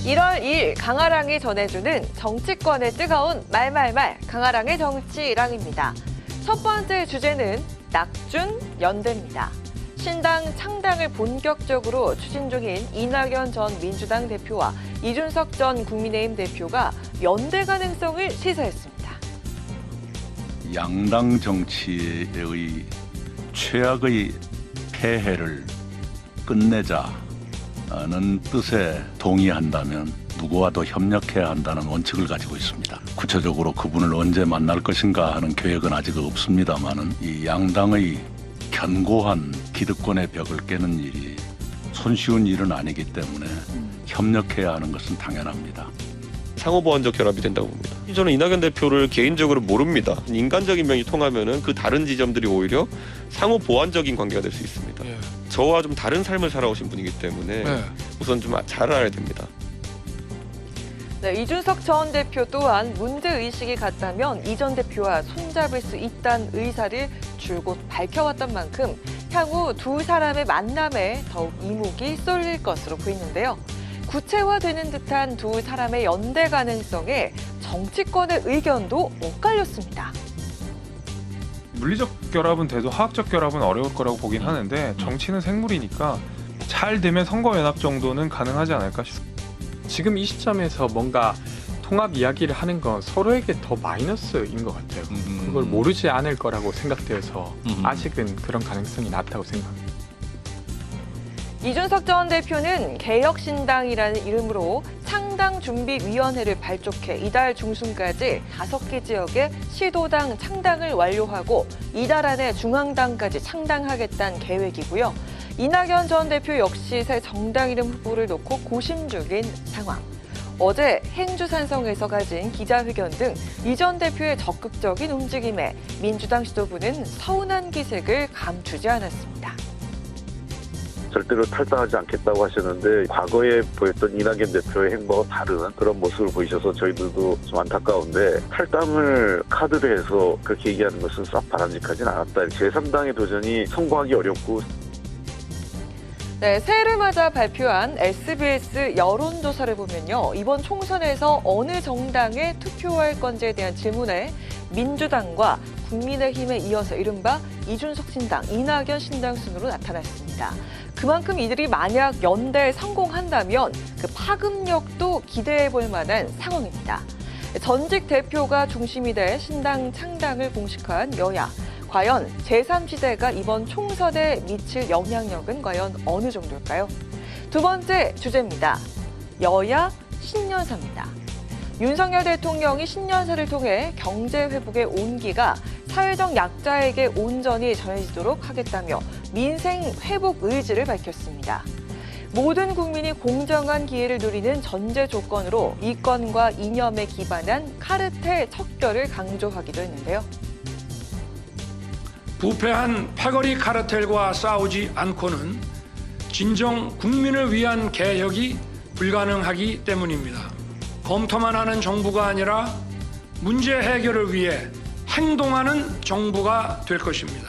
1월 2일 강아랑이 전해주는 정치권의 뜨거운 말말말 강아랑의 정치랑입니다. 첫 번째 주제는 낙준 연대입니다. 신당 창당을 본격적으로 추진 중인 이낙연 전 민주당 대표와 이준석 전 국민의힘 대표가 연대 가능성을 시사했습니다. 양당 정치의 최악의 폐해를 끝내자는 뜻에 동의한다면 누구와도 협력해야 한다는 원칙을 가지고 있습니다. 구체적으로 그분을 언제 만날 것인가 하는 계획은 아직 없습니다만은 이 양당의 견고한 기득권의 벽을 깨는 일이 손쉬운 일은 아니기 때문에 협력해야 하는 것은 당연합니다. 상호보완적 결합이 된다고 봅니다. 저는 이낙연 대표를 개인적으로 모릅니다. 인간적인 면이 통하면은 그 다른 지점들이 오히려 상호보완적인 관계가 될 수 있습니다. 저와 좀 다른 삶을 살아오신 분이기 때문에 우선 좀 잘 알아야 됩니다. 네, 이준석 전 대표 또한 문제의식이 같다면 이 전 대표와 손잡을 수 있다는 의사를 줄곧 밝혀왔던 만큼 향후 두 사람의 만남에 더욱 이목이 쏠릴 것으로 보이는데요. 구체화되는 듯한 두 사람의 연대 가능성에 정치권의 의견도 엇갈렸습니다. 물리적 결합은 돼도 화학적 결합은 어려울 거라고 보긴 하는데 정치는 생물이니까 잘 되면 선거연합 정도는 가능하지 않을까 싶습니다. 지금 이 시점에서 뭔가 통합 이야기를 하는 건 서로에게 더 마이너스인 것 같아요. 그걸 모르지 않을 거라고 생각돼서 아직은 그런 가능성이 낮다고 생각합니다. 이준석 전 대표는 개혁신당이라는 이름으로 창당준비위원회를 발족해 이달 중순까지 5개 지역의 시도당 창당을 완료하고 이달 안에 중앙당까지 창당하겠다는 계획이고요. 이낙연 전 대표 역시 새 정당 이름 후보를 놓고 고심 중인 상황. 어제 행주산성에서 가진 기자회견 등 이 전 대표의 적극적인 움직임에 민주당 지도부는 서운한 기색을 감추지 않았습니다. 절대로 탈당하지 않겠다고 하셨는데 과거에 보였던 이낙연 대표의 행보와 다른 그런 모습을 보이셔서 저희들도 좀 안타까운데 탈당을 카드로 해서 그렇게 얘기하는 것은 썩 바람직하진 않았다. 제3당의 도전이 성공하기 어렵고. 네, 새해를 맞아 발표한 SBS 여론조사를 보면요. 이번 총선에서 어느 정당에 투표할 건지에 대한 질문에 민주당과 국민의힘에 이어서 이른바 이준석 신당, 이낙연 신당 순으로 나타났습니다. 그만큼 이들이 만약 연대에 성공한다면 그 파급력도 기대해볼 만한 상황입니다. 전직 대표가 중심이 돼 신당 창당을 공식화한 여야. 과연 제3지대가 이번 총선에 미칠 영향력은 과연 어느 정도일까요? 두 번째 주제입니다. 여야 신년사입니다. 윤석열 대통령이 신년사를 통해 경제 회복의 온기가 사회적 약자에게 온전히 전해지도록 하겠다며 민생 회복 의지를 밝혔습니다. 모든 국민이 공정한 기회를 누리는 전제 조건으로 이권과 이념에 기반한 카르텔 척결을 강조하기도 했는데요. 부패한 패거리 카르텔과 싸우지 않고는 진정 국민을 위한 개혁이 불가능하기 때문입니다. 검토만 하는 정부가 아니라 문제 해결을 위해 행동하는 정부가 될 것입니다.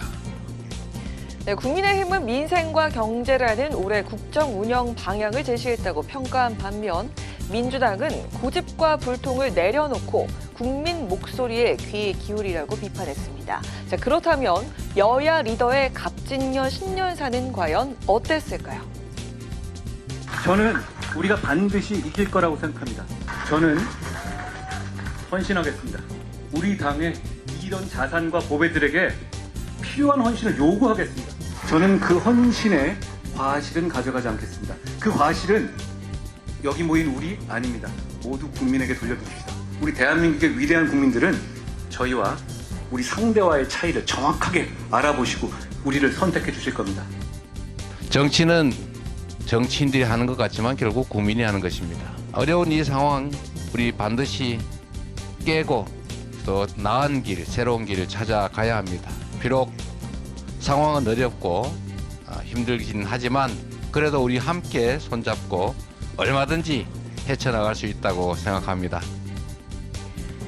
네, 국민의힘은 민생과 경제라는 올해 국정 운영 방향을 제시했다고 평가한 반면 민주당은 고집과 불통을 내려놓고 국민 목소리에 귀 기울이라고 비판했습니다. 자, 그렇다면 여야 리더의 갑진년 신년사는 과연 어땠을까요? 저는 우리가 반드시 이길 거라고 생각합니다. 저는 헌신하겠습니다. 우리 당의 이런 자산과 보배들에게 필요한 헌신을 요구하겠습니다. 저는 그 헌신의 과실은 가져가지 않겠습니다. 그 과실은 여기 모인 우리 아닙니다. 모두 국민에게 돌려드립시다. 우리 대한민국의 위대한 국민들은 저희와 우리 상대와의 차이를 정확하게 알아보시고 우리를 선택해 주실 겁니다. 정치는 정치인들이 하는 것 같지만 결국 국민이 하는 것입니다. 어려운 이 상황 우리 반드시 깨고 또 나은 길, 새로운 길을 찾아가야 합니다. 비록 상황은 어렵고 힘들긴 하지만 그래도 우리 함께 손잡고 얼마든지 헤쳐나갈 수 있다고 생각합니다.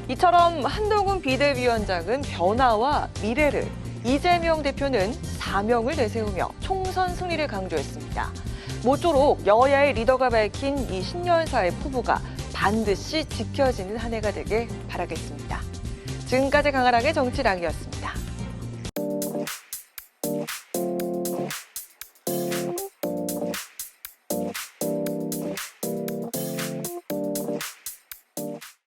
이처럼 한동훈 비대위원장은 변화와 미래를, 이재명 대표는 사명을 내세우며 총선 승리를 강조했습니다. 모쪼록 여야의 리더가 밝힌 이 신년사의 포부가 반드시 지켜지는 한 해가 되길 바라겠습니다. 지금까지 강아랑의 정치랑이었습니다.